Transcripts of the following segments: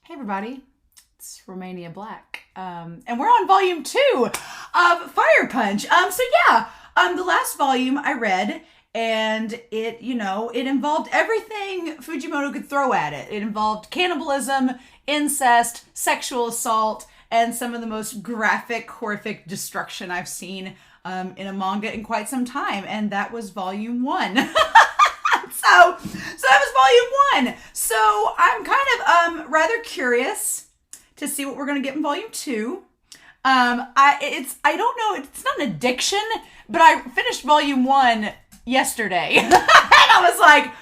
Hey everybody, it's Romania Black, and we're on volume 2 of Fire Punch. The last volume I read, and it involved everything Fujimoto could throw at it. It involved cannibalism, incest, sexual assault, and some of the most graphic, horrific destruction I've seen in a manga in quite some time, and that was volume 1. So that was volume 1. So I'm kind of rather curious to see what we're gonna get in volume 2. I don't know, it's not an addiction, but I finished volume 1 yesterday. And I was like,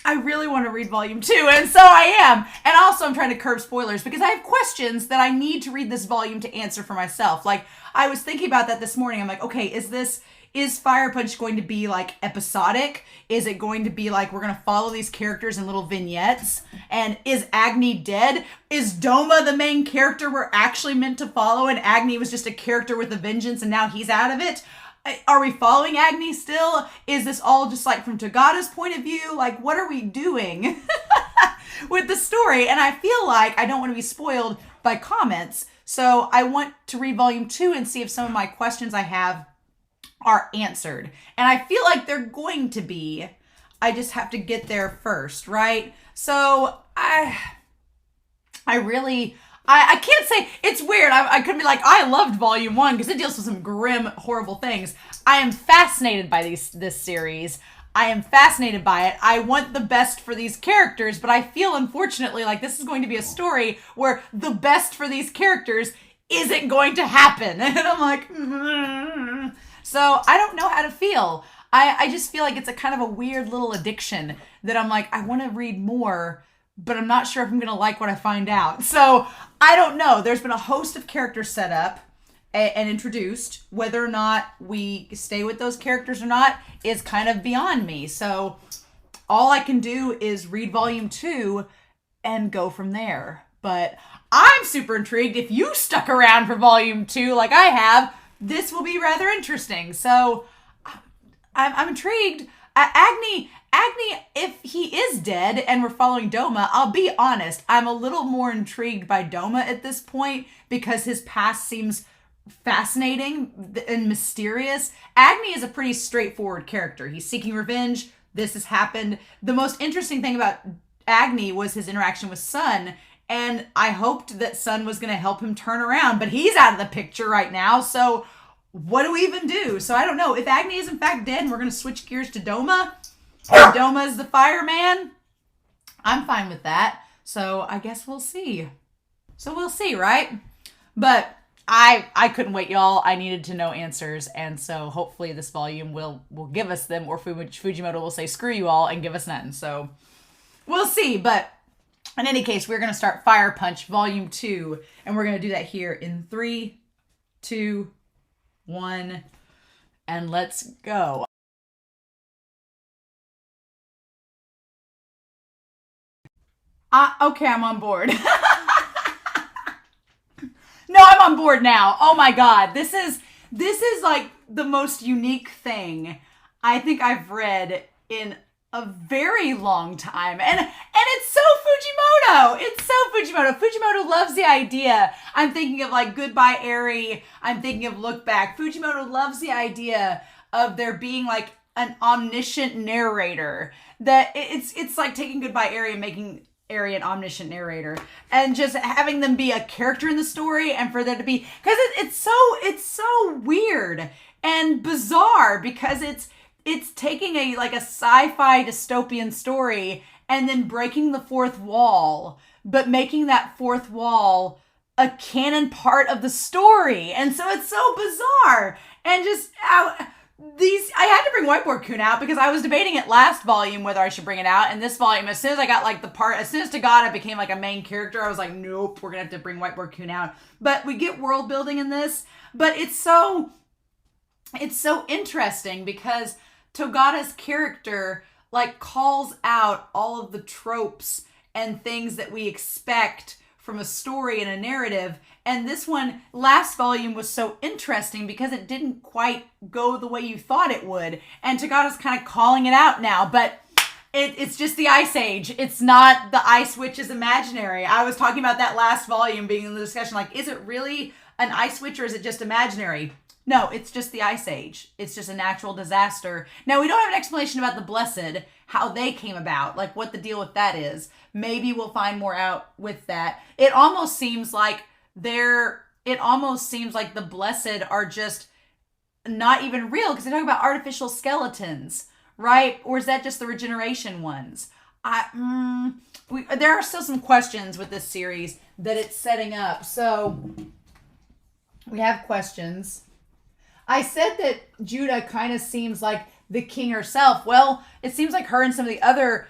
I really want to read volume 2, and so I am. And also I'm trying to curb spoilers because I have questions that I need to read this volume to answer for myself. Like, I was thinking about that this morning. I'm like, okay, is Fire Punch going to be like episodic? Is it going to be like we're going to follow these characters in little vignettes? And is Agni dead? Is Doma the main character we're actually meant to follow and Agni was just a character with a vengeance and now he's out of it? Are we following Agni still? Is this all just like from Togata's point of view? Like, what are we doing with the story? And I feel like I don't want to be spoiled by comments. So I want to read volume 2 and see if some of my questions I have are answered. And I feel like they're going to be. I just have to get there first, right? So I can't say, it's weird. I could be like, I loved volume 1 because it deals with some grim, horrible things. I am fascinated by this series. I am fascinated by it. I want the best for these characters, but I feel unfortunately like this is going to be a story where the best for these characters isn't going to happen. And I'm like, So I don't know how to feel. I just feel like it's a kind of a weird little addiction that I'm like, I want to read more, but I'm not sure if I'm going to like what I find out. So I don't know. There's been a host of characters set up and introduced. Whether or not we stay with those characters or not is kind of beyond me. So all I can do is read volume 2 and go from there. But I'm super intrigued. If you stuck around for volume 2 like I have, this will be rather interesting. So I'm intrigued. Agni, if he is dead and we're following Doma, I'll be honest, I'm a little more intrigued by Doma at this point because his past seems fascinating and mysterious. Agni is a pretty straightforward character. He's seeking revenge. This has happened. The most interesting thing about Agni was his interaction with Sun, and I hoped that Sun was going to help him turn around, but he's out of the picture right now, so what do we even do? So I don't know. If Agni is in fact dead and we're going to switch gears to Doma, and Doma is the fireman, I'm fine with that. So I guess we'll see. So we'll see, right? But I couldn't wait, y'all. I needed to know answers, and so hopefully this volume will give us them, or Fujimoto will say, screw you all, and give us none. So we'll see, but in any case, we're going to start Fire Punch Volume 2, and we're going to do that here in 3, 2, 1, and let's go. Okay, I'm on board. No, I'm on board now. Oh my god, this is like the most unique thing I think I've read in a very long time, and it's so Fujimoto. It's so Fujimoto. Fujimoto loves the idea. I'm thinking of like Goodbye Eri. I'm thinking of Look Back. Fujimoto loves the idea of there being like an omniscient narrator. That it's like taking Goodbye Eri and making Eri an omniscient narrator, and just having them be a character in the story, and for there to be, because it's so weird and bizarre because it's taking a sci-fi dystopian story and then breaking the fourth wall, but making that fourth wall a canon part of the story. And so it's so bizarre. And just I had to bring Whiteboard Kun out because I was debating it last volume whether I should bring it out. And this volume, as soon as I got as soon as Togata became like a main character, I was like, nope, we're gonna have to bring Whiteboard Kun out. But we get world building in this, but it's so interesting because Togata's character like calls out all of the tropes and things that we expect from a story and a narrative. And this one, last volume, was so interesting because it didn't quite go the way you thought it would. And Togata's kind of calling it out now. But It's just the Ice Age. It's not the Ice Witch is imaginary. I was talking about that last volume being in the discussion. Like, is it really an Ice Witch or is it just imaginary? No, it's just the Ice Age. It's just a natural disaster. Now, we don't have an explanation about the Blessed, how they came about, like what the deal with that is. Maybe we'll find more out with that. It almost seems like the Blessed are just not even real because they talk about artificial skeletons, right? Or is that just the regeneration ones? There are still some questions with this series that it's setting up. So we have questions. I said that Judah kind of seems like the king herself. Well, it seems like her and some of the other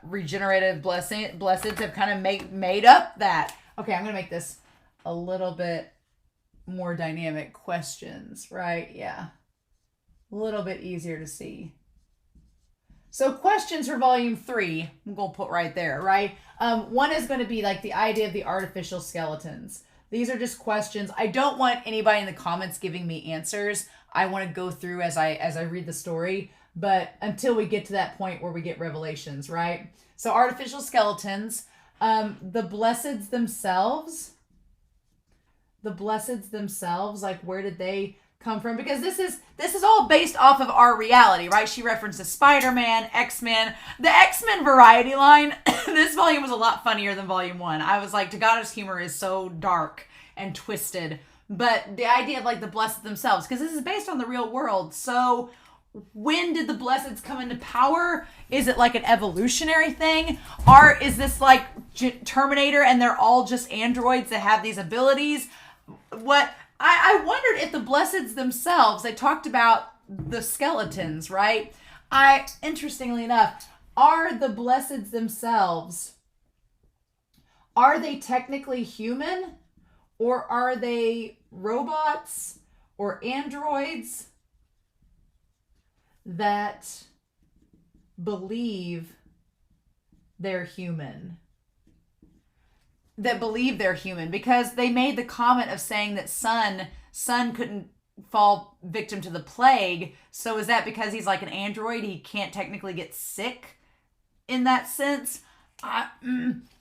regenerative blesseds have kind of made up that. Okay, I'm going to make this a little bit more dynamic. Questions, right? Yeah. A little bit easier to see. So questions for volume 3, I'm going to put right there, right? One is going to be like the idea of the artificial skeletons. These are just questions. I don't want anybody in the comments giving me answers. I want to go through as I read the story, but until we get to that point where we get revelations, right? So artificial skeletons, the blesseds themselves, like where did they come from? Because this is all based off of our reality, right? She references Spider-Man, X-Men. The X-Men variety line, this volume was a lot funnier than volume 1. I was like, Togata's humor is so dark and twisted. But the idea of like the blessed themselves, because this is based on the real world. So when did the blesseds come into power? Is it like an evolutionary thing? Or is this like Terminator and they're all just androids that have these abilities? What I wondered if the blesseds themselves, they talked about the skeletons, right? Interestingly enough, are the blesseds themselves, are they technically human? Or are they robots or androids that believe they're human? Because they made the comment of saying that Sun couldn't fall victim to the plague. So is that because he's like an android? He can't technically get sick in that sense? I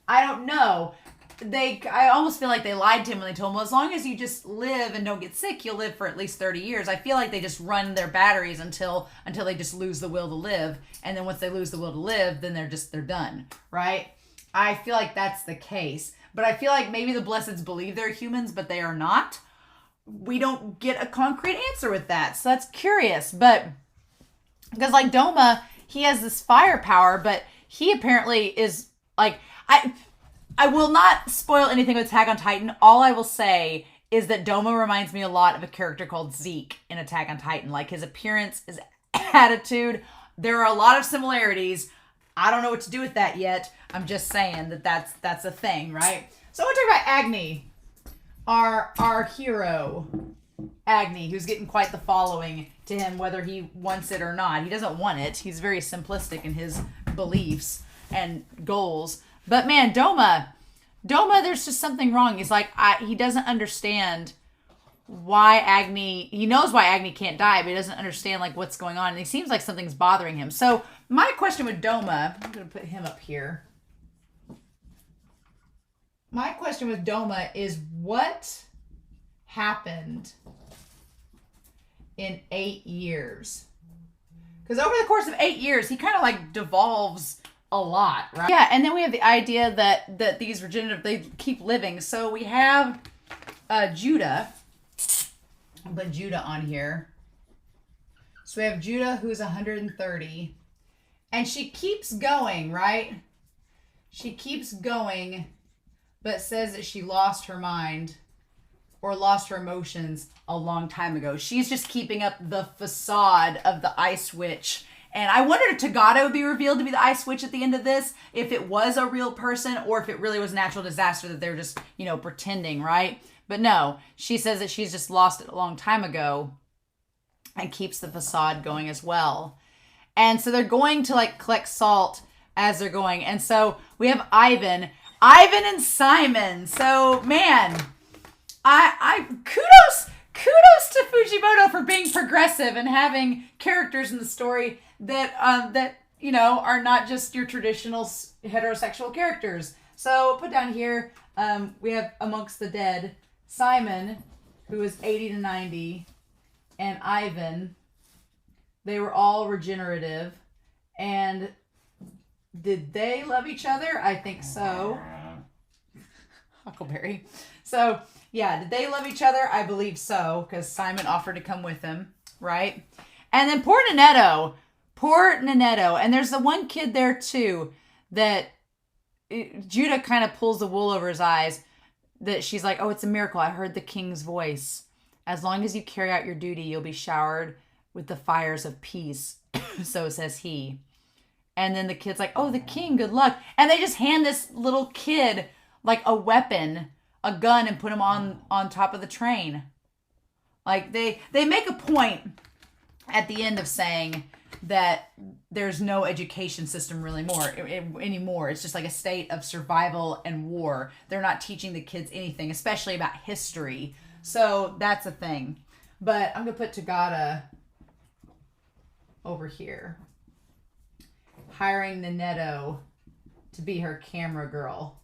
don't know. I almost feel like they lied to him when they told him, well, as long as you just live and don't get sick, you'll live for at least 30 years. I feel like they just run their batteries until they just lose the will to live. And then once they lose the will to live, then they're done, right? I feel like that's the case. But I feel like maybe the blesseds believe they're humans, but they are not. We don't get a concrete answer with that. So that's curious. But because like Doma, he has this firepower, but he apparently is like, I will not spoil anything with Attack on Titan. All I will say is that Doma reminds me a lot of a character called Zeke in Attack on Titan. Like his appearance, his attitude. There are a lot of similarities. I don't know what to do with that yet. I'm just saying that's a thing, right? So I want to talk about Agni, our hero, Agni, who's getting quite the following to him, whether he wants it or not. He doesn't want it. He's very simplistic in his beliefs and goals. But man, Doma, there's just something wrong. He's like, he doesn't understand why Agni, he knows why Agni can't die, but he doesn't understand like what's going on. And he seems like something's bothering him. So my question with Doma, I'm going to put him up here. My question with Doma is what happened in 8 years? Because over the course of 8 years, he kind of like devolves a lot, right? Yeah, and then we have the idea that these regenerative, they keep living. So we have Judah. I'll put Judah on here. So we have Judah, who's 130. And she keeps going, right? She keeps going, but says that she lost her mind or lost her emotions a long time ago. She's just keeping up the facade of the Ice Witch. And I wondered if Togata would be revealed to be the Ice Witch at the end of this, if it was a real person or if it really was a natural disaster that they were just, pretending, right? But no, she says that she's just lost it a long time ago and keeps the facade going as well. And so they're going to like collect salt as they're going. And so we have Ivan and Simon. So man, I kudos to Fujimoto for being progressive and having characters in the story that are not just your traditional heterosexual characters. So put down here, we have amongst the dead Simon, who is 80 to 90, and Ivan. They were all regenerative. And did they love each other? I think so. Huckleberry. So, yeah, did they love each other? I believe so, because Simon offered to come with him, right? And then poor Nanetto. And there's the one kid there, too, that Judah kind of pulls the wool over his eyes, that she's like, oh, it's a miracle. I heard the king's voice. As long as you carry out your duty, you'll be showered with the fires of peace. So says he. And then the kid's like, oh, the king, good luck. And they just hand this little kid like a weapon, a gun, and put him on top of the train. Like they make a point at the end of saying that there's no education system really anymore. It's just like a state of survival and war. They're not teaching the kids anything, especially about history. So that's a thing. But I'm going to put Togata over here. Hiring Nanetto to be her camera girl.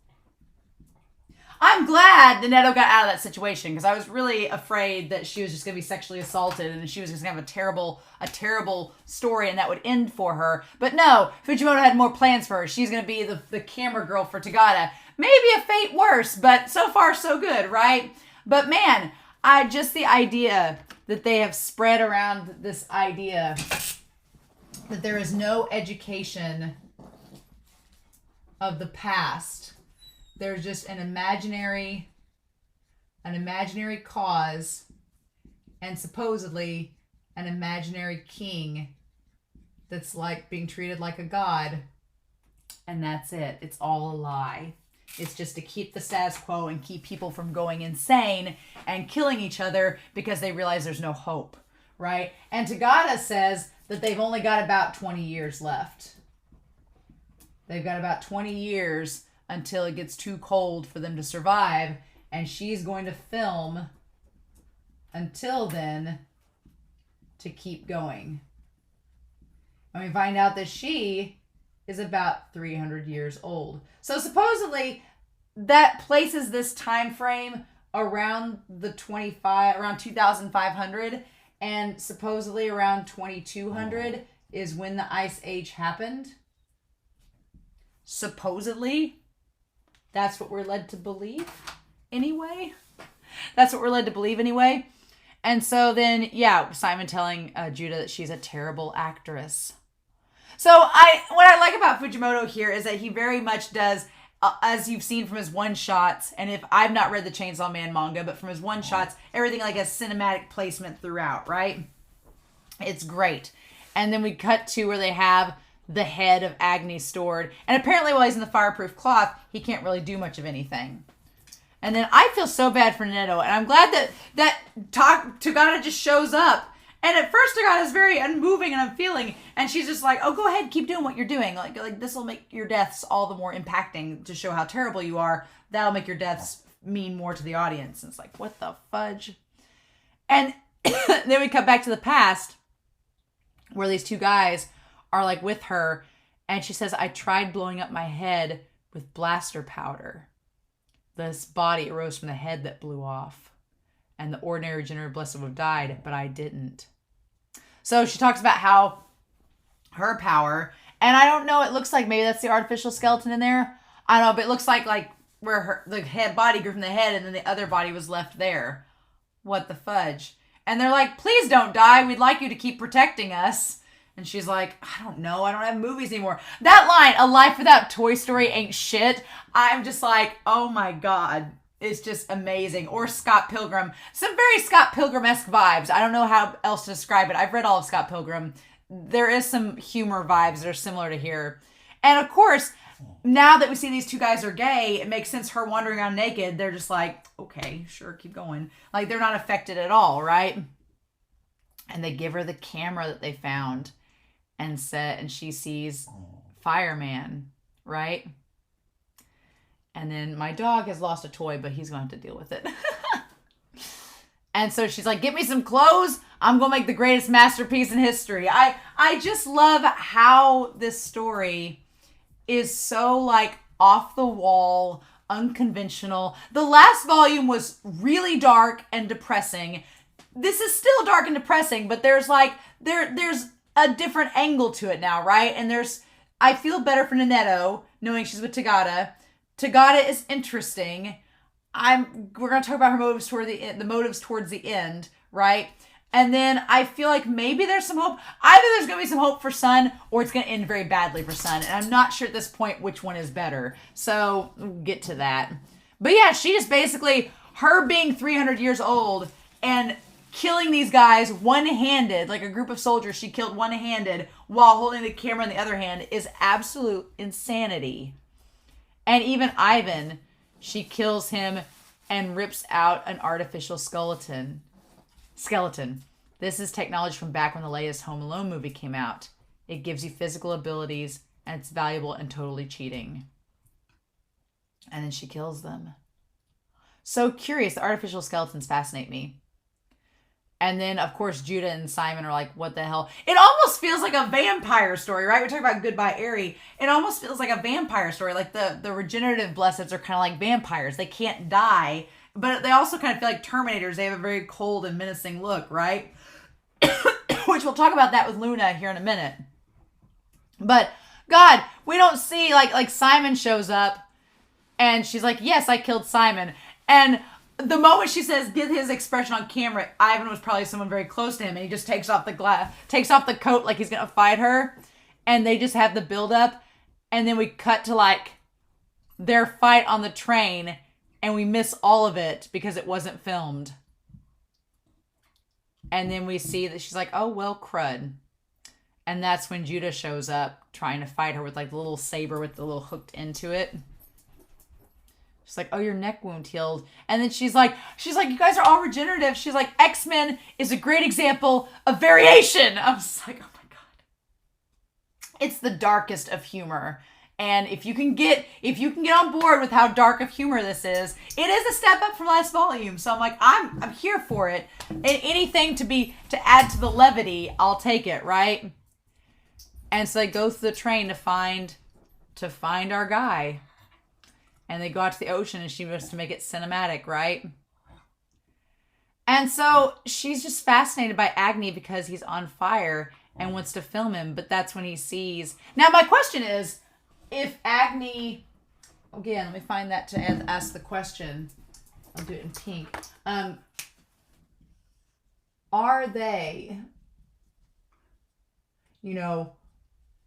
I'm glad Nanetto got out of that situation, because I was really afraid that she was just going to be sexually assaulted and she was just going to have a terrible story and that would end for her. But no, Fujimoto had more plans for her. She's going to be the camera girl for Togata. Maybe a fate worse, but so far so good, right? But man, the idea that they have spread around this idea that there is no education of the past. There's just an imaginary cause and supposedly an imaginary king that's like being treated like a god. And that's it. It's all a lie. It's just to keep the status quo and keep people from going insane and killing each other because they realize there's no hope, right? And Togata says that they've only got about 20 years left. They've got about 20 years until it gets too cold for them to survive, and she's going to film until then to keep going. And we find out that she is about 300 years old. So supposedly that places this time frame around around 2500, and supposedly around 2200 is when the Ice Age happened. Supposedly. That's what we're led to believe anyway. And so then, yeah, Simon telling Judah that she's a terrible actress. So what I like about Fujimoto here is that he very much does, as you've seen from his one-shots, and if I've not read the Chainsaw Man manga, but from his one-shots, everything like a cinematic placement throughout, right? It's great. And then we cut to where they have the head of Agni stored. And apparently while he's in the fireproof cloth, he can't really do much of anything. And then I feel so bad for Nanetto. And I'm glad that Togata just shows up. And at first Togata's very unmoving and unfeeling. And she's just like, oh, go ahead, keep doing what you're doing. Like this will make your deaths all the more impacting to show how terrible you are. That'll make your deaths mean more to the audience. And it's like, what the fudge? And then we cut back to the past where these two guys are like with her, and she says, I tried blowing up my head with blaster powder. This body arose from the head that blew off, and the ordinary regenerative blessed would have died, but I didn't. So she talks about how her power, and I don't know, it looks like maybe that's the artificial skeleton in there. I don't know, but it looks like where the head body grew from the head and then the other body was left there. What the fudge? And they're like, please don't die. We'd like you to keep protecting us. And she's like, I don't know. I don't have movies anymore. That line, a life without Toy Story ain't shit. I'm just like, oh my God. It's just amazing. Or Scott Pilgrim. Some very Scott Pilgrim-esque vibes. I don't know how else to describe it. I've read all of Scott Pilgrim. There is some humor vibes that are similar to here. And of course, now that we see these two guys are gay, it makes sense her wandering around naked. They're just like, okay, sure, keep going. Like, they're not affected at all, right? And they give her the camera that they found. And she sees Fireman, right? And then my dog has lost a toy, but he's going to have to deal with it. And so she's like, get me some clothes. I'm going to make the greatest masterpiece in history. I just love how this story is so like off the wall, unconventional. The last volume was really dark and depressing. This is still dark and depressing, but there's like, there's a different angle to it now, right? And I feel better for Nanetto knowing she's with Togata. Togata is interesting. We're gonna talk about her motives the motives towards the end, right? And then I feel like maybe there's some hope. Either there's gonna be some hope for Sun, or it's gonna end very badly for Sun. And I'm not sure at this point which one is better. So we'll get to that. But yeah, she just basically, her being 300 years old and killing these guys one-handed, like a group of soldiers she killed one-handed while holding the camera in the other hand, is absolute insanity. And even Ivan, she kills him and rips out an artificial skeleton. This is technology from back when the latest Home Alone movie came out. It gives you physical abilities, and it's valuable and totally cheating. And then she kills them. So curious. The artificial skeletons fascinate me. And then, of course, Judah and Simon are like, what the hell? It almost feels like a vampire story, right? We're talking about Goodbye Airy. It almost feels like a vampire story. Like the regenerative blesseds are kind of like vampires. They can't die, but they also kind of feel like Terminators. They have a very cold and menacing look, right? Which we'll talk about that with Luna here in a minute. But, God, we don't see, like Simon shows up, and she's like, yes, I killed Simon. And the moment she says, get his expression on camera, Ivan was probably someone very close to him, and he just takes off the coat like he's gonna fight her, and they just have the build up, and then we cut to like their fight on the train, and we miss all of it because it wasn't filmed. And then we see that she's like, oh well, crud. And that's when Judah shows up trying to fight her with like the little saber with the little hooked into it. She's like, oh, your neck wound healed. And then she's like, you guys are all regenerative. She's like, X-Men is a great example of variation. I was like, oh my God. It's the darkest of humor. And if you can get on board with how dark of humor this is, it is a step up from last volume. So I'm like, I'm here for it. And anything to add to the levity, I'll take it, right? And so they go through the train to find our guy. And they go out to the ocean, and she wants to make it cinematic, right? And so she's just fascinated by Agni because he's on fire and wants to film him. But that's when he sees. Now, my question is, if Agni, again, let me find that to ask the question. I'll do it in pink. Are they,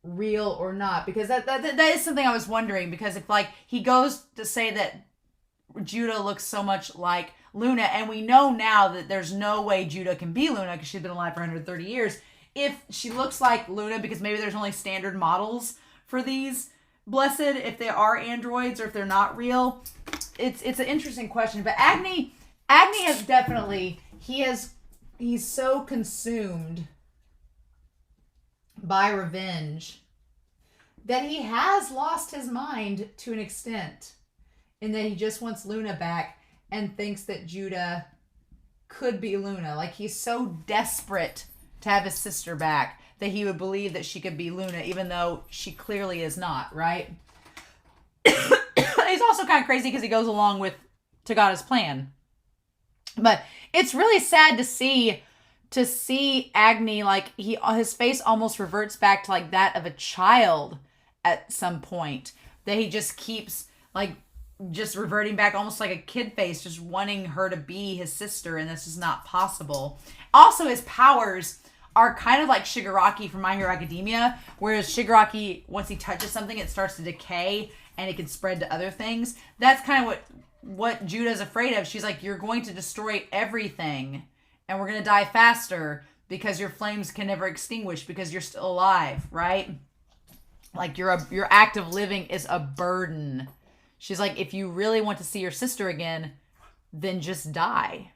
real or not? Because that is something I was wondering, because if like he goes to say that Judah looks so much like Luna, and we know now that there's no way Judah can be Luna because she's been alive for 130 years. If she looks like Luna, because maybe there's only standard models for these blessed, if they are androids or if they're not real, it's an interesting question. But Agni has definitely, he's so consumed by revenge that he has lost his mind to an extent, in that he just wants Luna back and thinks that Judah could be Luna. Like, he's so desperate to have his sister back that he would believe that she could be Luna, even though she clearly is not, right? He's also kind of crazy because he goes along with Togata's plan. But it's really sad to see Agni, like, his face almost reverts back to like that of a child at some point, that he just keeps like just reverting back almost like a kid face, just wanting her to be his sister, and this is not possible. Also, his powers are kind of like Shigaraki from My Hero Academia, whereas Shigaraki, once he touches something, it starts to decay and it can spread to other things. That's kind of what Judah's afraid of. She's like, you're going to destroy everything, and we're going to die faster because your flames can never extinguish because you're still alive, right? Like, your act of living is a burden. She's like, if you really want to see your sister again, then just die.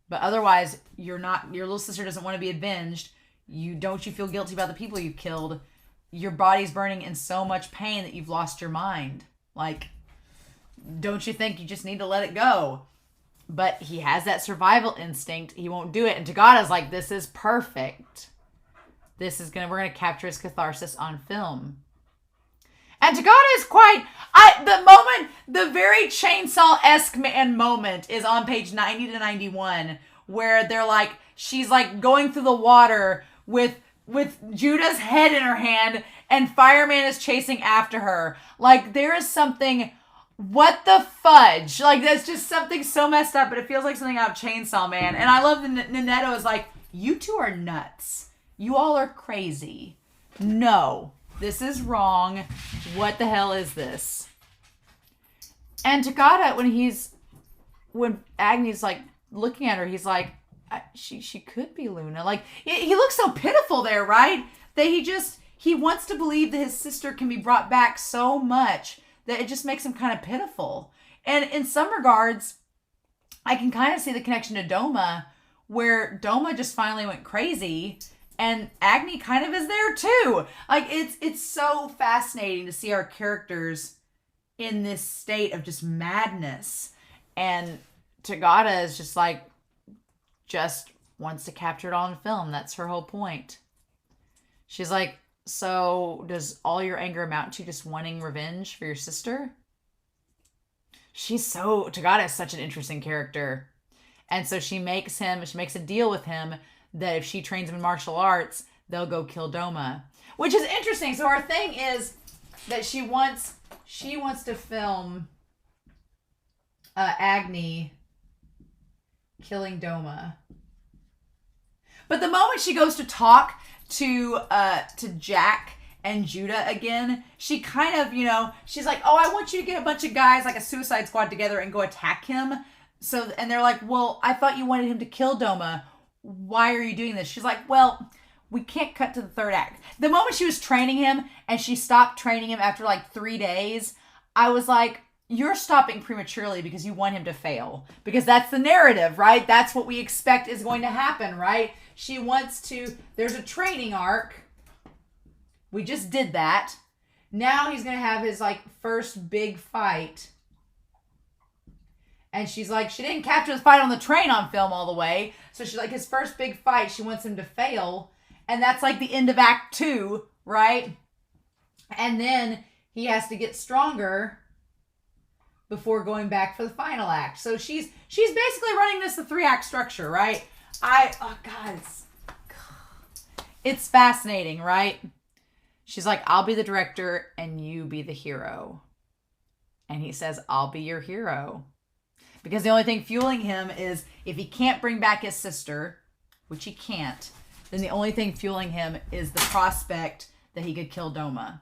But otherwise, your little sister doesn't want to be avenged. You feel guilty about the people you've killed. Your body's burning in so much pain that you've lost your mind. Like, don't you think you just need to let it go? But he has that survival instinct. He won't do it. And Togata's like, this is perfect. We're gonna capture his catharsis on film. And Togata is the very Chainsaw-esque man moment is on page 90 to 91, where they're like, she's like going through the water with Judah's head in her hand, and Fireman is chasing after her. Like, there is something, what the fudge? Like, that's just something so messed up, but it feels like something out of Chainsaw Man. And I love that Nanetto is like, you two are nuts. You all are crazy. No. This is wrong. What the hell is this? And Togata, when Agni's like looking at her, he's like, she could be Luna. Like, he looks so pitiful there, right? That he wants to believe that his sister can be brought back so much that it just makes him kind of pitiful. And in some regards, I can kind of see the connection to Doma, where Doma just finally went crazy. And Agni kind of is there too. Like, it's so fascinating to see our characters in this state of just madness. And Togata is just wants to capture it on film. That's her whole point. She's like, so does all your anger amount to just wanting revenge for your sister? Togata is such an interesting character. And so she makes a deal with him that if she trains him in martial arts, they'll go kill Doma. Which is interesting. So our thing is that she wants to film Agni killing Doma. But the moment she goes to talk to Jack and Judah again, she kind of, she's like, oh, I want you to get a bunch of guys, like a Suicide Squad, together and go attack him. And they're like, well, I thought you wanted him to kill Doma. Why are you doing this? She's like, well, we can't cut to the third act. The moment she was training him and she stopped training him after like 3 days, I was like, you're stopping prematurely because you want him to fail. Because that's the narrative, right? That's what we expect is going to happen, right? There's a training arc. We just did that. Now he's going to have his like first big fight. And she's like, she didn't capture the fight on the train on film all the way. So she's like, his first big fight, she wants him to fail. And that's like the end of Act 2, right? And then he has to get stronger before going back for the final act. So she's basically running the 3-act structure, right? It's fascinating, right? She's like, I'll be the director and you be the hero. And he says, I'll be your hero. Because the only thing fueling him is if he can't bring back his sister, which he can't, then the only thing fueling him is the prospect that he could kill Doma.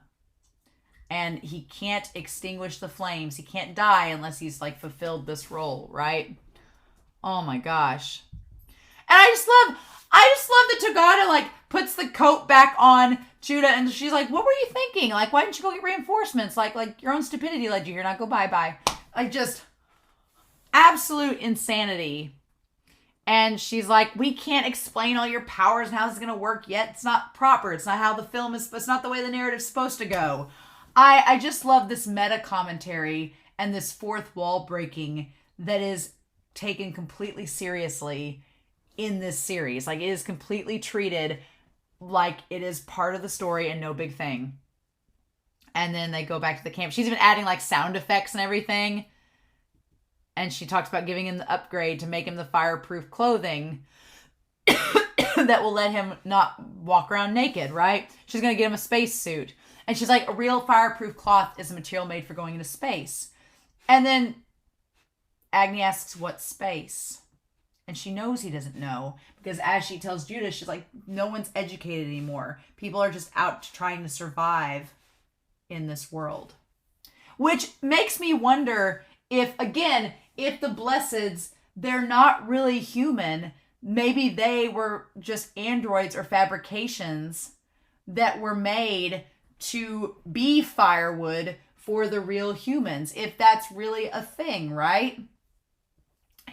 And he can't extinguish the flames. He can't die unless he's like fulfilled this role, right? Oh my gosh. And I just love that Togata like puts the coat back on Judah and she's like, what were you thinking? Like, why didn't you go get reinforcements? Like your own stupidity led you here. Now go bye-bye. Like, just absolute insanity. And she's like, we can't explain all your powers and how this is going to work yet. It's not proper. It's not how the film is. It's not the way the narrative's supposed to go. I just love this meta commentary and this fourth wall breaking that is taken completely seriously in this series. Like, it is completely treated like it is part of the story and no big thing. And then they go back to the camp. She's even adding like sound effects and everything. And she talks about giving him the upgrade to make him the fireproof clothing that will let him not walk around naked, right? She's going to get him a spacesuit. And she's like, a real fireproof cloth is a material made for going into space. And then Agni asks, what space? And she knows he doesn't know. Because as she tells Judah, she's like, no one's educated anymore. People are just out trying to survive in this world. Which makes me wonder if the Blesseds, they're not really human. Maybe they were just androids or fabrications that were made to be firewood for the real humans. If that's really a thing, right?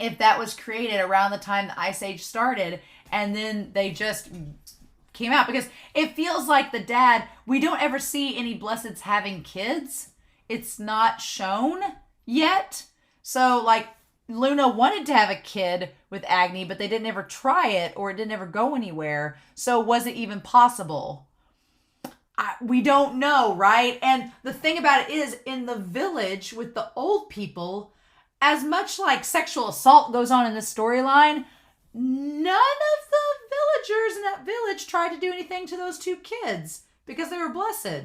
If that was created around the time the Ice Age started and then they just came out. Because it feels like the dad, we don't ever see any Blesseds having kids. It's not shown yet. So, like, Luna wanted to have a kid with Agni, but they didn't ever try it, or it didn't ever go anywhere. So was it even possible? We don't know, right? And the thing about it is, in the village with the old people, as much like sexual assault goes on in this storyline, none of the villagers in that village tried to do anything to those two kids because they were blessed.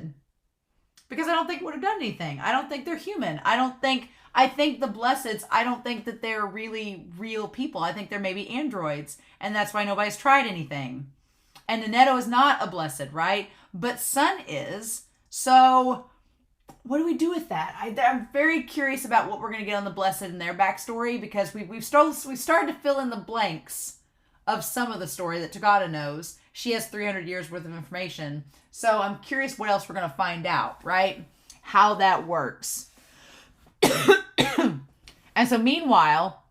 Because I don't think it would have done anything. I don't think they're human. I think the Blesseds, I don't think that they're really real people. I think they're maybe androids. And that's why nobody's tried anything. And Neneto is not a Blessed, right? But Sun is. So what do we do with that? I'm very curious about what we're going to get on the Blessed and their backstory, because we've started to fill in the blanks of some of the story that Togata knows. She has 300 years worth of information. So I'm curious what else we're going to find out, right? How that works. And so meanwhile,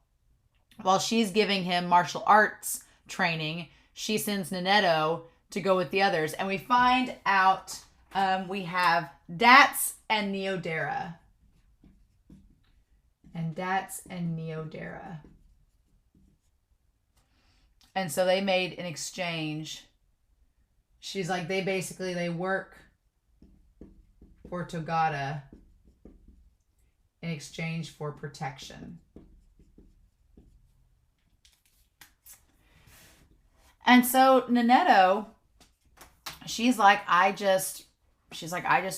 while she's giving him martial arts training, she sends Neneto to go with the others. And we find out we have Dats and Neodera. And Dats and Neodera. And so they made an exchange. She's like, they work for Togata in exchange for protection. And so Neneto, she's like, I just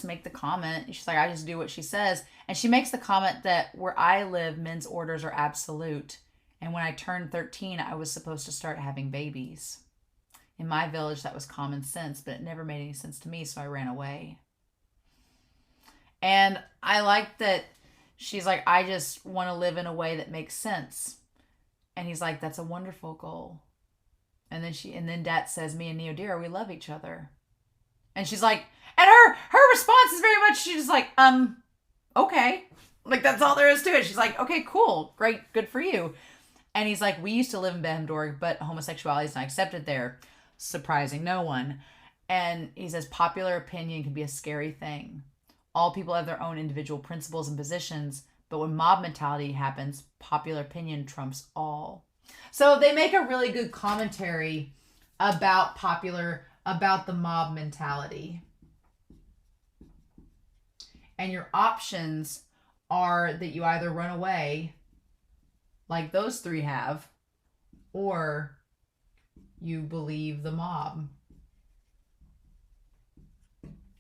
make the comment. She's like, I just do what she says. And she makes the comment that where I live, men's orders are absolute. And when I turned 13, I was supposed to start having babies. In my village, that was common sense, but it never made any sense to me, so I ran away. And I like that she's like, I just want to live in a way that makes sense. And he's like, that's a wonderful goal. And then Dat says, me and Neodera, we love each other. And she's like, and her response is very much, she's just like, okay. Like, that's all there is to it. She's like, okay, cool, great, good for you. And he's like, we used to live in Behemdorg, but homosexuality is not accepted there. Surprising no one. And he says, popular opinion can be a scary thing. All people have their own individual principles and positions, but when mob mentality happens, popular opinion trumps all. So they make a really good commentary about the mob mentality. And your options are that you either run away, like those three have, or you believe the mob.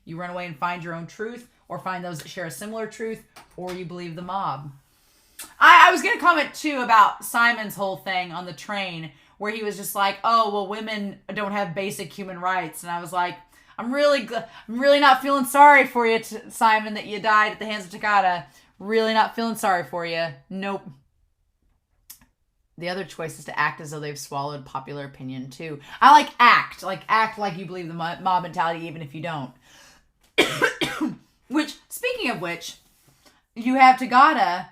You run away and find your own truth, or find those that share a similar truth, or you believe the mob. I was going to comment, too, about Simon's whole thing on the train, where he was just like, oh, well, women don't have basic human rights. And I was like, I'm really not feeling sorry for you, Simon, that you died at the hands of Togata. Really not feeling sorry for you. Nope. The other choice is to act as though they've swallowed popular opinion, too. I like act like you believe the mob mentality, even if you don't. Which, speaking of which, you have Togata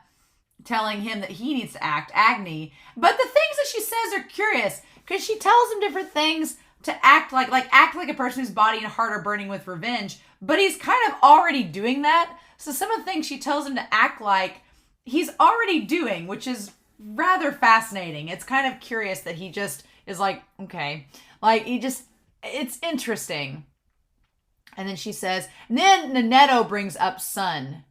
telling him that he needs to act Agni. But the things that she says are curious, because she tells him different things to act like a person whose body and heart are burning with revenge. But he's kind of already doing that. So some of the things she tells him to act like, he's already doing, which is rather fascinating. It's kind of curious that he just is like, okay. Like, it's interesting. And then she says, and then Neneto brings up Sun.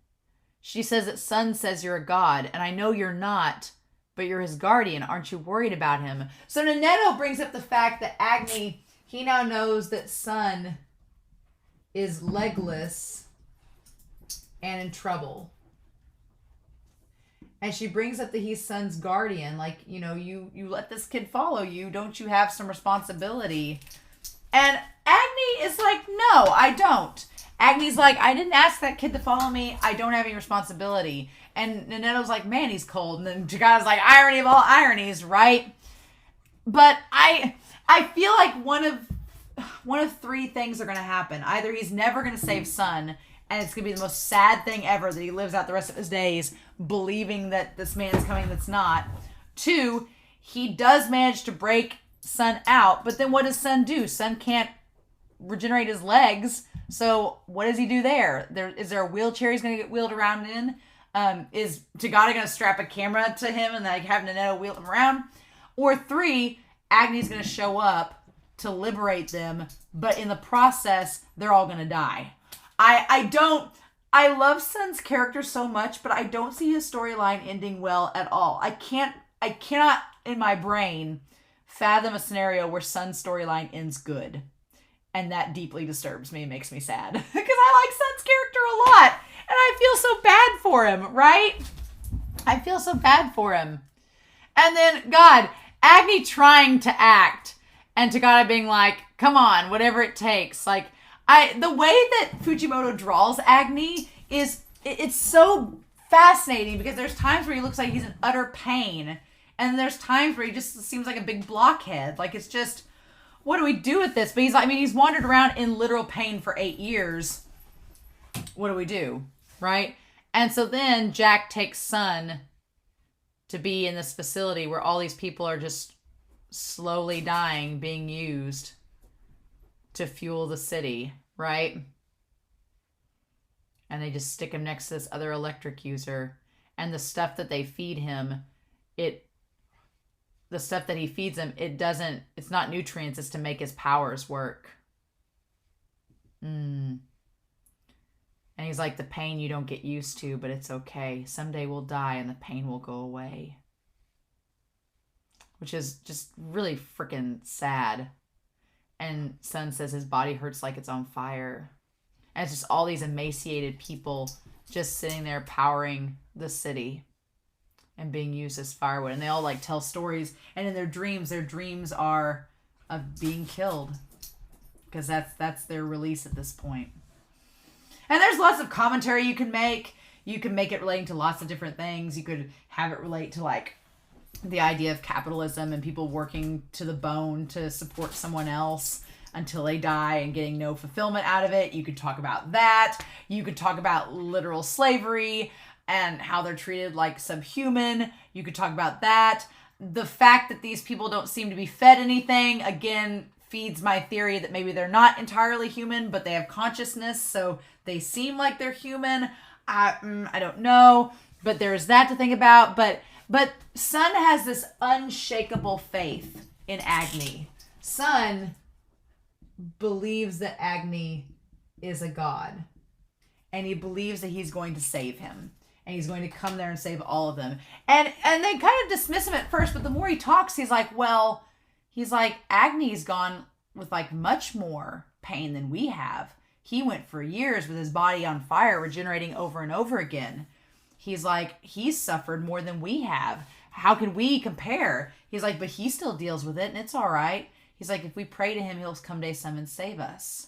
She says that Sun says you're a god, and I know you're not, but you're his guardian. Aren't you worried about him? So Neneto brings up the fact that Agni, he now knows that Sun is legless and in trouble. And she brings up that he's Sun's guardian. Like, you know, you let this kid follow you. Don't you have some responsibility? And Agni is like, no, I don't. Agni's like, I didn't ask that kid to follow me. I don't have any responsibility. And Neneto's like, man, he's cold. And then Togata's like, irony of all ironies, right? But I feel like one of three things are going to happen. Either he's never going to save Sun, and it's going to be the most sad thing ever that he lives out the rest of his days believing that this man's coming that's not. Two, he does manage to break Sun out, but then what does Sun do? Sun can't regenerate his legs, so what does he do there? Is there a wheelchair he's going to get wheeled around in? Is Togata going to strap a camera to him and like have Nanetto wheel him around? Or 3, Agni's going to show up to liberate them, but in the process, they're all going to die. I love Sun's character so much, but I don't see his storyline ending well at all. I cannot in my brain fathom a scenario where Sun's storyline ends good. And that deeply disturbs me and makes me sad. Because I like Sun's character a lot. And I feel so bad for him, right? I feel so bad for him. And then, God, Agni trying to act. And Togata being like, come on, whatever it takes. Like, the way that Fujimoto draws Agni it's so fascinating because there's times where he looks like he's in utter pain. And there's times where he just seems like a big blockhead. Like, it's just, what do we do with this? But he's wandered around in literal pain for 8 years. What do we do? Right? And so then Jack takes Sun to be in this facility where all these people are just slowly dying, being used to fuel the city, right? And they just stick him next to this other electric user. And the stuff that they feed him, the stuff that he feeds them, it's not nutrients, it's to make his powers work. And he's like, the pain you don't get used to, but it's okay. Someday we'll die and the pain will go away. Which is just really freaking sad. And Sun says his body hurts like it's on fire. And it's just all these emaciated people just sitting there powering the city and being used as firewood. And they all like tell stories. And in their dreams are of being killed. Because that's their release at this point. And there's lots of commentary you can make. You can make it relating to lots of different things. You could have it relate to like the idea of capitalism and people working to the bone to support someone else until they die and getting no fulfillment out of it. You could talk about that. You could talk about literal slavery and how they're treated like subhuman. You could talk about that. The fact that these people don't seem to be fed anything, again, feeds my theory that maybe they're not entirely human, but they have consciousness, so they seem like they're human. I don't know, but there's that to think about. But Sun has this unshakable faith in Agni. Sun believes that Agni is a god, and he believes that he's going to save him, and he's going to come there and save all of them. And they kind of dismiss him at first, but the more he talks, he's like, Agni's gone with like much more pain than we have. He went for years with his body on fire, regenerating over and over again. He's like, he's suffered more than we have. How can we compare? He's like, but he still deals with it and it's all right. He's like, if we pray to him, he'll someday come and save us.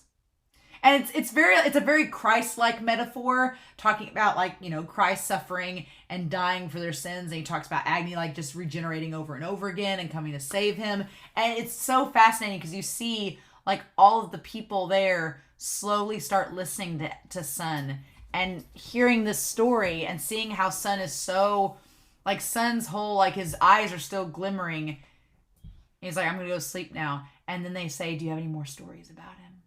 And it's a very Christ-like metaphor, talking about like, Christ suffering and dying for their sins. And he talks about Agni like just regenerating over and over again and coming to save him. And it's so fascinating because you see like all of the people there slowly start listening to Sun and hearing this story and seeing how Sun is so like Sun's whole, like his eyes are still glimmering. He's like, I'm going to go sleep now. And then they say, do you have any more stories about him?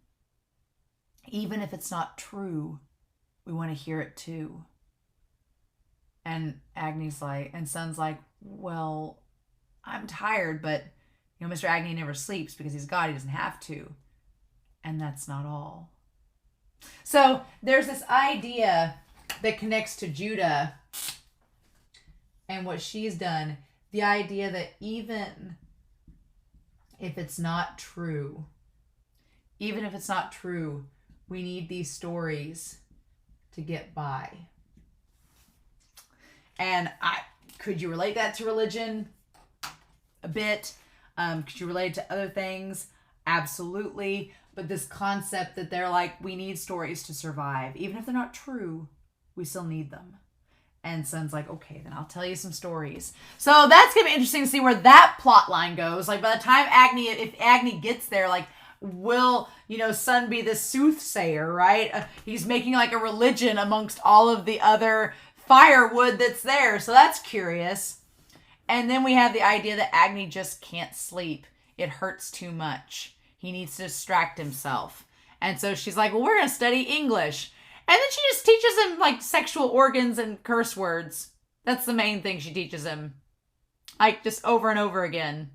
Even if it's not true, we want to hear it too. And Agni's like, and Sun's like, well, I'm tired, but Mr. Agni never sleeps because he's God. He doesn't have to. And that's not all. So there's this idea that connects to Judah and what she's done. The idea that even if it's not true, we need these stories to get by. And could you relate that to religion a bit? Could you relate it to other things? Absolutely. But this concept that they're like, we need stories to survive. Even if they're not true, we still need them. And Sun's like, okay, then I'll tell you some stories. So that's going to be interesting to see where that plot line goes. Like by the time if Agni gets there, like, will, Sun be the soothsayer, right? He's making like a religion amongst all of the other firewood that's there. So that's curious. And then we have the idea that Agni just can't sleep. It hurts too much. He needs to distract himself. And so she's like, well, we're going to study English. And then she just teaches him like sexual organs and curse words. That's the main thing she teaches him. Like just over and over again.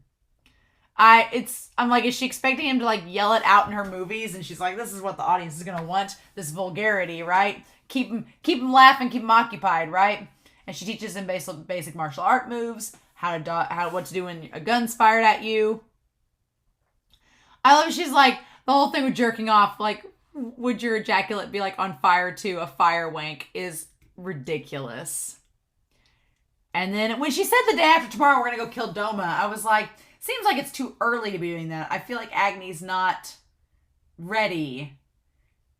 I'm like, is she expecting him to like yell it out in her movies? And she's like, this is what the audience is gonna want. This vulgarity, right? Keep him laughing, keep him occupied, right? And she teaches him basic martial art moves, what to do when a gun's fired at you. I love it. She's like, the whole thing with jerking off, like, would your ejaculate be like on fire too? A fire wank is ridiculous. And then when she said the day after tomorrow we're gonna go kill Doma, I was like, seems like it's too early to be doing that. I feel like Agni's not ready.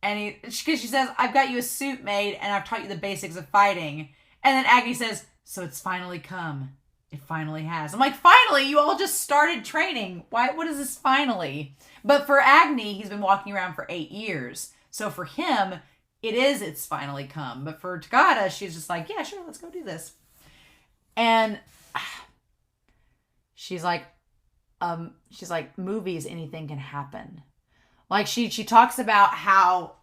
And because she says, I've got you a suit made and I've taught you the basics of fighting. And then Agni says, so it's finally come. It finally has. I'm like, finally? You all just started training. What is this finally? But for Agni, he's been walking around for 8 years. So for him, it's finally come. But for Togata, she's just like, yeah, sure, let's go do this. And she's like, movies, anything can happen. Like she talks about how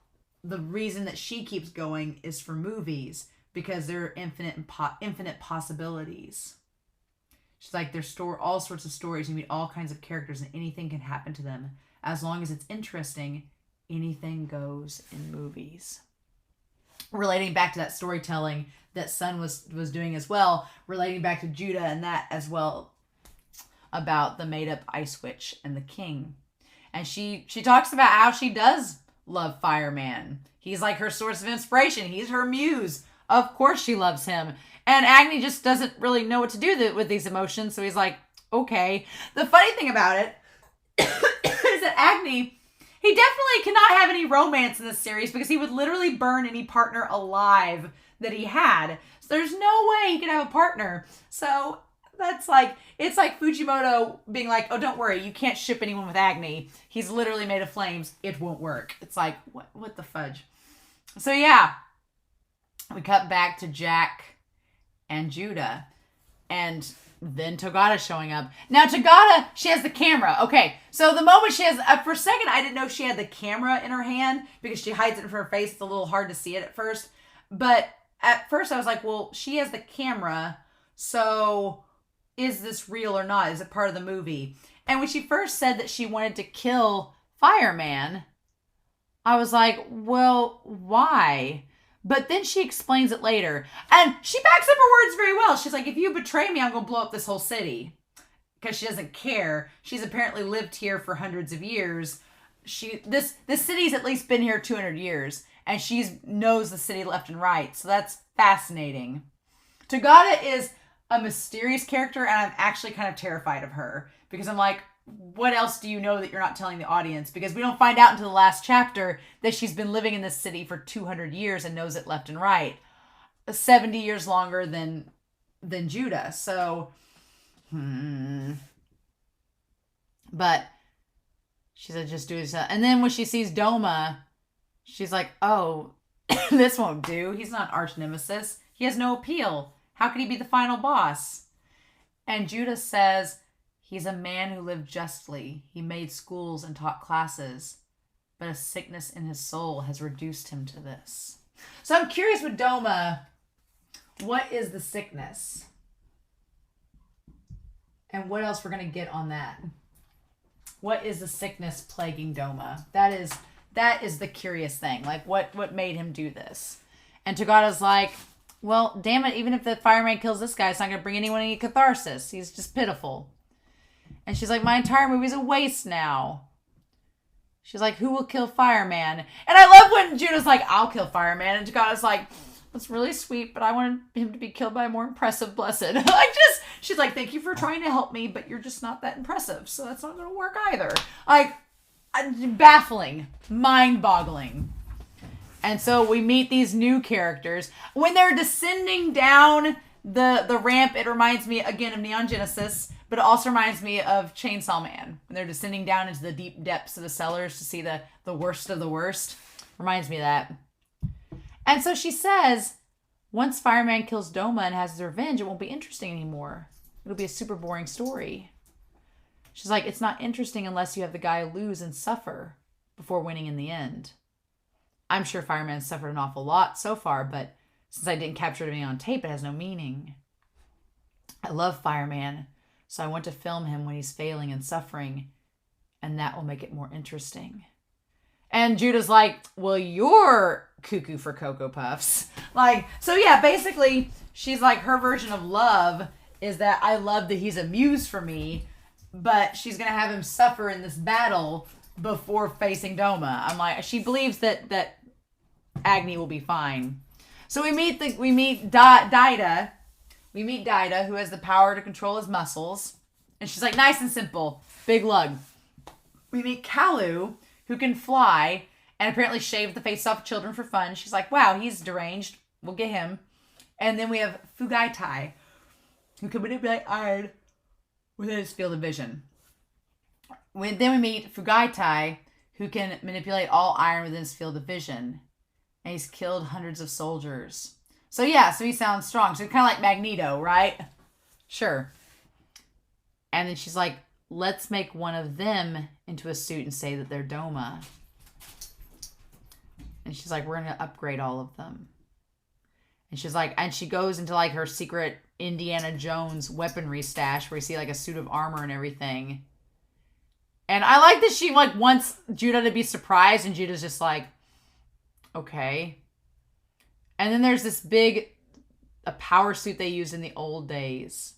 the reason that she keeps going is for movies because there are infinite possibilities. She's like, there's all sorts of stories. You meet all kinds of characters and anything can happen to them. As long as it's interesting, anything goes in movies. Relating back to that storytelling that Sun was doing as well, relating back to Judah and that as well, about the made-up Ice Witch and the King. And she talks about how she does love Fireman. He's like her source of inspiration. He's her muse. Of course she loves him. And Agni just doesn't really know what to do with these emotions, so he's like, okay. The funny thing about it is that Agni, he definitely cannot have any romance in this series because he would literally burn any partner alive that he had. So there's no way he could have a partner. So that's like, it's like Fujimoto being like, oh, don't worry, you can't ship anyone with Agni. He's literally made of flames. It won't work. It's like, what the fudge? So yeah, we cut back to Jack and Judah. And then Togata showing up. Now Togata, she has the camera. Okay, so the moment she has, for a second, I didn't know she had the camera in her hand because she hides it from her face. It's a little hard to see it at first. But at first I was like, well, she has the camera, so is this real or not? Is it part of the movie? And when she first said that she wanted to kill Fireman, I was like, well, why? But then she explains it later. And she backs up her words very well. She's like, if you betray me, I'm going to blow up this whole city. Because she doesn't care. She's apparently lived here for hundreds of years. This city's at least been here 200 years. And she knows the city left and right. So that's fascinating. Togata is a mysterious character, and I'm actually kind of terrified of her. Because I'm like, what else do you know that you're not telling the audience? Because we don't find out until the last chapter that she's been living in this city for 200 years and knows it left and right. 70 years longer than Judah. So, But she said, just do it. And then when she sees Doma, she's like, oh, this won't do. He's not arch nemesis. He has no appeal. How could he be the final boss? And Judah says, he's a man who lived justly. He made schools and taught classes, but a sickness in his soul has reduced him to this. So I'm curious with Doma, what is the sickness? And what else we're going to get on that? What is the sickness plaguing Doma? That is the curious thing. Like, what made him do this? And Togata's like, well, damn it, even if the fireman kills this guy, it's not going to bring anyone any catharsis. He's just pitiful. And she's like, my entire movie's a waste now. She's like, who will kill Fireman? And I love when Judah's like, I'll kill Fireman. And Togata's like, that's really sweet, but I wanted him to be killed by a more impressive blessed. She's like, thank you for trying to help me, but you're just not that impressive. So that's not going to work either. Like, baffling, mind-boggling. And so we meet these new characters. When they're descending down the ramp, it reminds me, again, of Neon Genesis, but it also reminds me of Chainsaw Man. When they're descending down into the deep depths of the cellars to see the worst of the worst. Reminds me of that. And so she says, once Fireman kills Doma and has his revenge, it won't be interesting anymore. It'll be a super boring story. She's like, it's not interesting unless you have the guy lose and suffer before winning in the end. I'm sure Fireman suffered an awful lot so far, but since I didn't capture anything on tape, it has no meaning. I love Fireman, so I want to film him when he's failing and suffering, and that will make it more interesting. And Judah's like, well, you're cuckoo for Cocoa Puffs. Like, so yeah, basically, she's like, her version of love is that I love that he's a muse for me, but she's going to have him suffer in this battle before facing Doma. I'm like, she believes that Agni will be fine. So we meet Daida. We meet Daida, who has the power to control his muscles. And she's like, nice and simple. Big lug. We meet Kalu, who can fly and apparently shave the face off children for fun. She's like, wow, he's deranged. We'll get him. And then we have Fugaitai, who can manipulate iron within his field of vision. Then we meet Fugaitai, who can manipulate all iron within his field of vision. And he's killed hundreds of soldiers. So yeah, so he sounds strong. So kind of like Magneto, right? Sure. And then she's like, let's make one of them into a suit and say that they're Doma. And she's like, we're going to upgrade all of them. And she's like, and she goes into like her secret Indiana Jones weaponry stash where you see like a suit of armor and everything. And I like that she like wants Judah to be surprised, and Judah's just like, okay. And then there's this a power suit they used in the old days.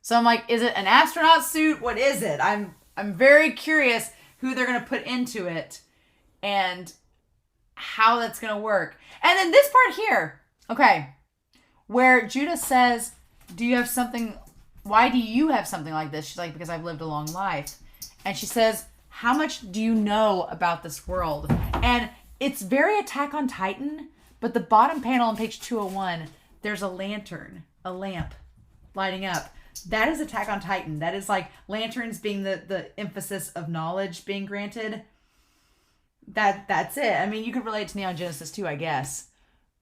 So I'm like, is it an astronaut suit? What is it? I'm very curious who they're going to put into it and how that's going to work. And then this part here, okay, where Judah says, why do you have something like this? She's like, because I've lived a long life. And she says, how much do you know about this world? And it's very Attack on Titan, but the bottom panel on page 201, there's a lantern, a lamp lighting up. That is Attack on Titan. That is like lanterns being the emphasis of knowledge being granted. That's it. I mean, you could relate to Neon Genesis too, I guess.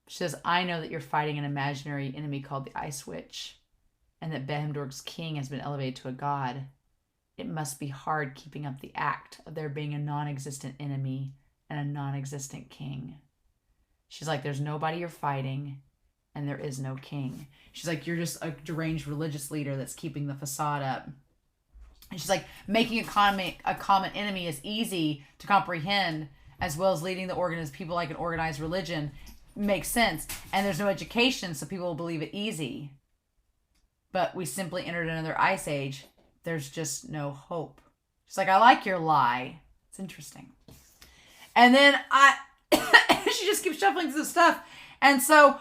She says, I know that you're fighting an imaginary enemy called the Ice Witch, and that Behemdorg's king has been elevated to a god. It must be hard keeping up the act of there being a non-existent enemy and a non-existent king. She's like, there's nobody you're fighting, and there is no king. She's like, you're just a deranged religious leader that's keeping the facade up. And she's like, making a common enemy is easy to comprehend, as well as leading the people like an organized religion makes sense. And there's no education, so people will believe it easy. But we simply entered another ice age. There's just no hope. She's like, I like your lie. It's interesting. And then she just keeps shuffling through the stuff. And so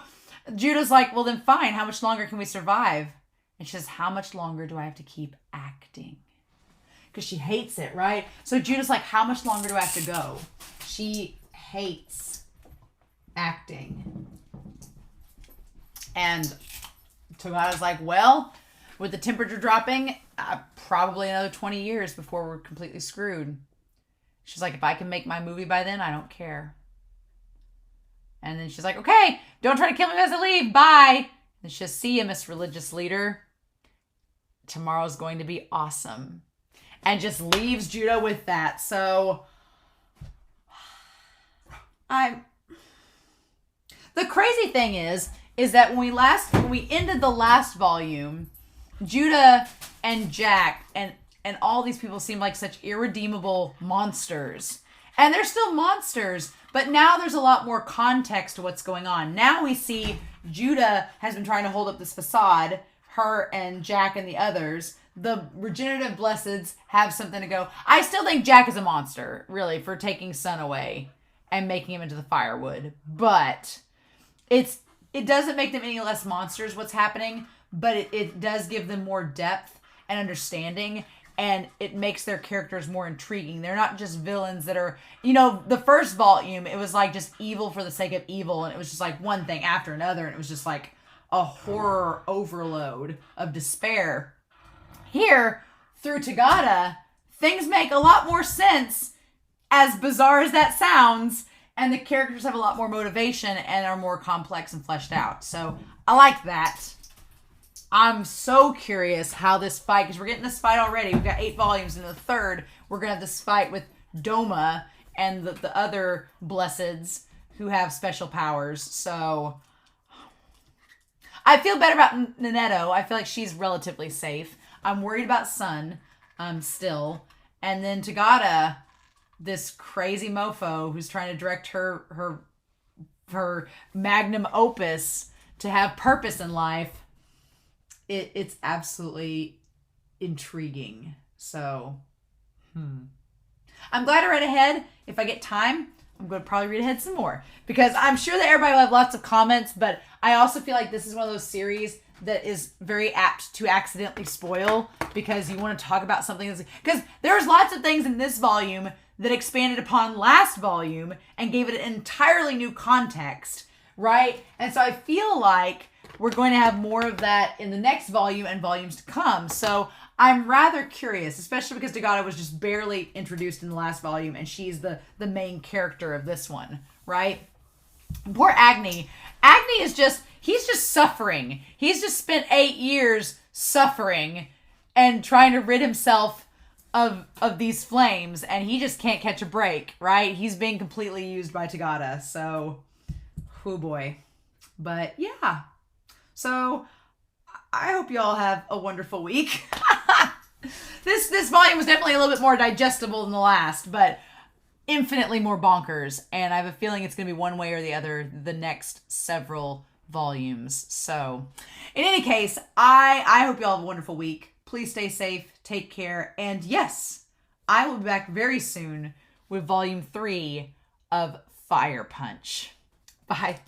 Judah's like, well, then fine. How much longer can we survive? And she says, how much longer do I have to keep acting? Because she hates it, right? So Judah's like, how much longer do I have to go? She hates acting. And Togata's like, well, with the temperature dropping, probably another 20 years before we're completely screwed. She's like, if I can make my movie by then, I don't care. And then she's like, okay, don't try to kill me as I leave. Bye. And she says, see you, Miss Religious Leader. Tomorrow's going to be awesome. And just leaves Judah with that. So the crazy thing is that when we ended the last volume, Judah and Jack and all these people seem like such irredeemable monsters. And they're still monsters, but now there's a lot more context to what's going on. Now we see Judah has been trying to hold up this facade, her and Jack and the others. The regenerative blesseds have something to go. I still think Jack is a monster, really, for taking Sun away and making him into the firewood. But it doesn't make them any less monsters, what's happening, but it does give them more depth and understanding, and it makes their characters more intriguing. They're not just villains that are, the first volume, it was like just evil for the sake of evil, and it was just like one thing after another, and it was just like a horror overload of despair. Here, through Togata, things make a lot more sense, as bizarre as that sounds, and the characters have a lot more motivation and are more complex and fleshed out. So I like that. I'm so curious how this fight, because we're getting this fight already. We've got 8 volumes, and in the third, we're going to have this fight with Doma and the other blesseds who have special powers. So I feel better about Nanetto. I feel like she's relatively safe. I'm worried about Sun still. And then Togata, this crazy mofo who's trying to direct her magnum opus to have purpose in life. It's absolutely intriguing. So, I'm glad I read ahead. If I get time, I'm going to probably read ahead some more. Because I'm sure that everybody will have lots of comments, but I also feel like this is one of those series that is very apt to accidentally spoil because you want to talk about something that's... Because there's lots of things in this volume that expanded upon last volume and gave it an entirely new context, right? And so I feel like we're going to have more of that in the next volume and volumes to come. So I'm rather curious, especially because Togata was just barely introduced in the last volume and she's the main character of this one, right? And poor Agni. Agni is just, he's just suffering. He's just spent 8 years suffering and trying to rid himself of these flames, and he just can't catch a break, right? He's being completely used by Togata, so, oh boy. But yeah. So, I hope you all have a wonderful week. This volume was definitely a little bit more digestible than the last, but infinitely more bonkers, and I have a feeling it's going to be one way or the other the next several volumes. So, in any case, I hope you all have a wonderful week. Please stay safe, take care, and yes, I will be back very soon with volume 3 of Fire Punch. Bye.